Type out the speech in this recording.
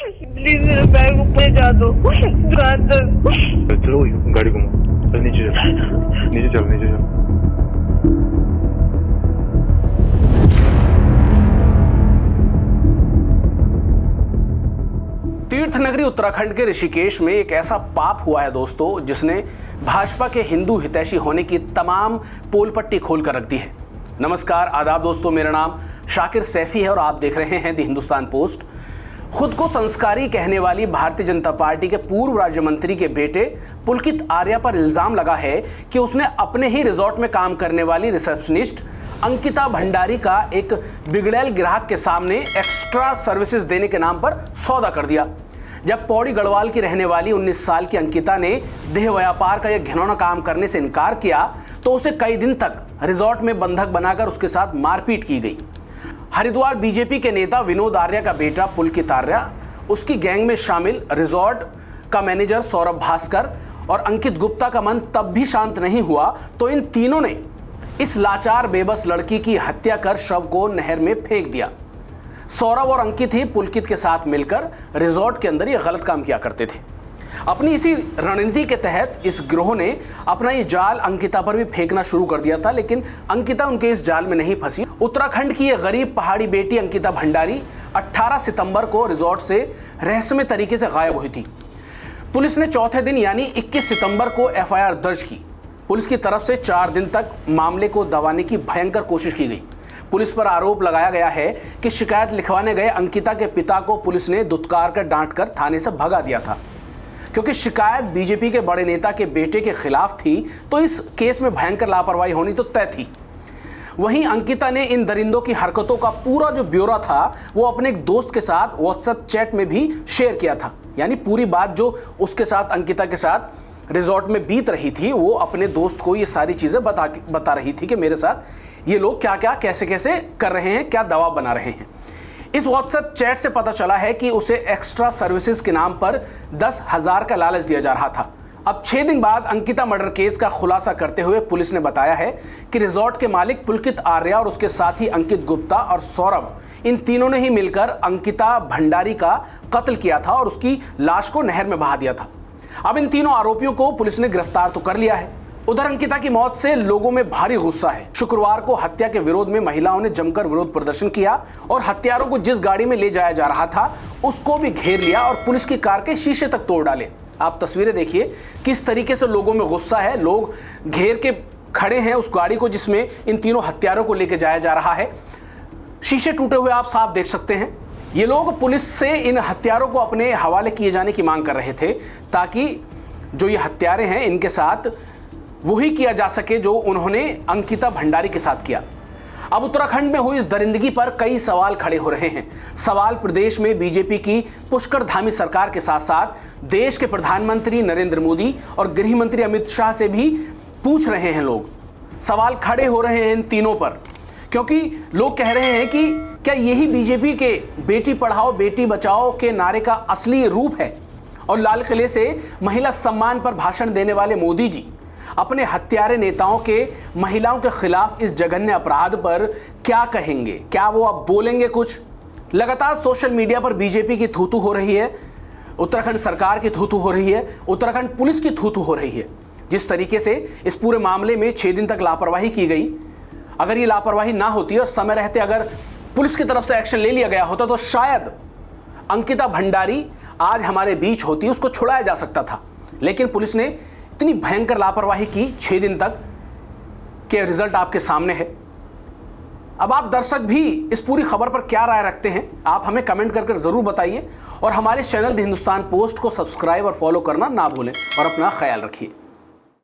Please मेरा bag ऊपर जा दो। चलो गाड़ी घुमाओ, नीचे चलो, नीचे चलो, नीचे चलो। तीर्थ नगरी उत्तराखंड के ऋषिकेश में एक ऐसा पाप हुआ है दोस्तों, जिसने भाजपा के हिंदू हितैषी होने की तमाम पोल पट्टी खोल कर रख दी है। नमस्कार, आदाब दोस्तों, मेरा नाम शाकिर सैफी है और आप देख रहे हैं द हिंदुस्तान पोस्ट। खुद को संस्कारी कहने वाली भारतीय जनता पार्टी के पूर्व राज्य मंत्री के बेटे पुलकित आर्या पर इल्जाम लगा है कि उसने अपने ही रिजॉर्ट में काम करने वाली रिसेप्शनिस्ट अंकिता भंडारी का एक बिगड़ैल ग्राहक के सामने एक्स्ट्रा सर्विसेज देने के नाम पर सौदा कर दिया। जब पौड़ी गढ़वाल की रहने वाली 19 साल की अंकिता ने देह व्यापार का यह घिनौना काम करने से इनकार किया तो उसे कई दिन तक रिजॉर्ट में बंधक बनाकर उसके साथ मारपीट की गई। हरिद्वार बीजेपी के नेता विनोद आर्या का बेटा पुलकित आर्या, उसकी गैंग में शामिल रिजॉर्ट का मैनेजर सौरभ भास्कर और अंकित गुप्ता का मन तब भी शांत नहीं हुआ तो इन तीनों ने इस लाचार बेबस लड़की की हत्या कर शव को नहर में फेंक दिया। सौरभ और अंकित ही पुलकित के साथ मिलकर रिजॉर्ट के अंदर ये गलत काम किया करते थे। अपनी इसी रणनीति के तहत इस गिरोह ने अपना ये जाल अंकिता पर भी फेंकना शुरू कर दिया था, लेकिन अंकिता उनके इस जाल में नहीं फंसी। उत्तराखंड की ये गरीब पहाड़ी बेटी अंकिता भंडारी 18 सितंबर को रिजॉर्ट से रहस्यमय तरीके से गायब हुई थी। पुलिस ने चौथे दिन यानी 21 सितंबर को एफआईआर दर्ज की। पुलिस की तरफ से 4 दिन तक मामले को दबाने की भयंकर कोशिश की गई। पुलिस पर आरोप लगाया गया है कि शिकायत लिखवाने गए अंकिता के पिता को पुलिस ने दुत्कार कर डांट कर थाने से भगा दिया था। क्योंकि शिकायत बीजेपी के बड़े नेता के बेटे के खिलाफ थी तो इस केस में भयंकर लापरवाही होनी तो तय थी। वहीं अंकिता ने इन दरिंदों की हरकतों का पूरा जो ब्यौरा था वो अपने एक दोस्त के साथ व्हाट्सएप चैट में भी शेयर किया था। यानी पूरी बात जो उसके साथ अंकिता के साथ रिजॉर्ट में बीत रही थी वो अपने दोस्त को ये सारी चीज़ें बता रही थी कि मेरे साथ ये लोग क्या क्या कैसे कैसे कर रहे हैं, क्या दबाव बना रहे हैं। इस व्हाट्सएप चैट से पता चला है कि उसे एक्स्ट्रा सर्विसेज के नाम पर 10,000 का लालच दिया जा रहा था। अब 6 दिन बाद अंकिता मर्डर केस का खुलासा करते हुए पुलिस ने बताया है कि रिजॉर्ट के मालिक पुलकित आर्या और उसके साथी अंकित गुप्ता और सौरभ, इन तीनों ने ही मिलकर अंकिता भंडारी का कत्ल किया था और उसकी लाश को नहर में बहा दिया था। अब इन तीनों आरोपियों को पुलिस ने गिरफ्तार तो कर लिया है। उधर अंकिता की मौत से लोगों में भारी गुस्सा है। शुक्रवार को हत्या के विरोध में महिलाओं ने जमकर विरोध प्रदर्शन किया और हत्यारों को जिस गाड़ी में ले जाया जा रहा था उसको भी घेर लिया और पुलिस की कार के शीशे तक तोड़ डाले। आप तस्वीरें देखिए किस तरीके से लोगों में गुस्सा है। लोग घेर के खड़े हैं उस गाड़ी को जिसमें इन तीनों हत्यारों को लेकर जाया जा रहा है। शीशे टूटे हुए आप साफ देख सकते हैं। ये लोग पुलिस से इन हत्यारों को अपने हवाले किए जाने की मांग कर रहे थे ताकि जो ये हत्यारे हैं इनके साथ वही किया जा सके जो उन्होंने अंकिता भंडारी के साथ किया। अब उत्तराखंड में हुई इस दरिंदगी पर कई सवाल खड़े हो रहे हैं। सवाल प्रदेश में बीजेपी की पुष्करधामी सरकार के साथ साथ देश के प्रधानमंत्री नरेंद्र मोदी और गृह मंत्री अमित शाह से भी पूछ रहे हैं। लोग सवाल खड़े हो रहे हैं इन तीनों पर, क्योंकि लोग कह रहे हैं कि क्या यही बीजेपी के बेटी पढ़ाओ बेटी बचाओ के नारे का असली रूप है। और लाल किले से महिला सम्मान पर भाषण देने वाले मोदी जी अपने हत्यारे नेताओं के महिलाओं के खिलाफ इस जघन्य अपराध पर क्या कहेंगे? क्या वो अब बोलेंगे कुछ? लगातार सोशल मीडिया पर बीजेपी की थूथू हो रही है, उत्तराखंड सरकार की थूथू हो रही है, उत्तराखंड पुलिस की थूथू हो रही है। जिस तरीके से इस पूरे मामले में 6 दिन तक लापरवाही की गई, अगर ये लापरवाही ना होती और समय रहते अगर पुलिस की तरफ से एक्शन ले लिया गया होता तो शायद अंकिता भंडारी आज हमारे बीच होती, उसको छुड़ाया जा सकता था। लेकिन पुलिस ने इतनी भयंकर लापरवाही की 6 दिन तक के रिजल्ट आपके सामने है। अब आप दर्शक भी इस पूरी खबर पर क्या राय रखते हैं आप हमें कमेंट कर जरूर बताइए और हमारे चैनल द हिंदुस्तान पोस्ट को सब्सक्राइब और फॉलो करना ना भूलें और अपना ख्याल रखिए।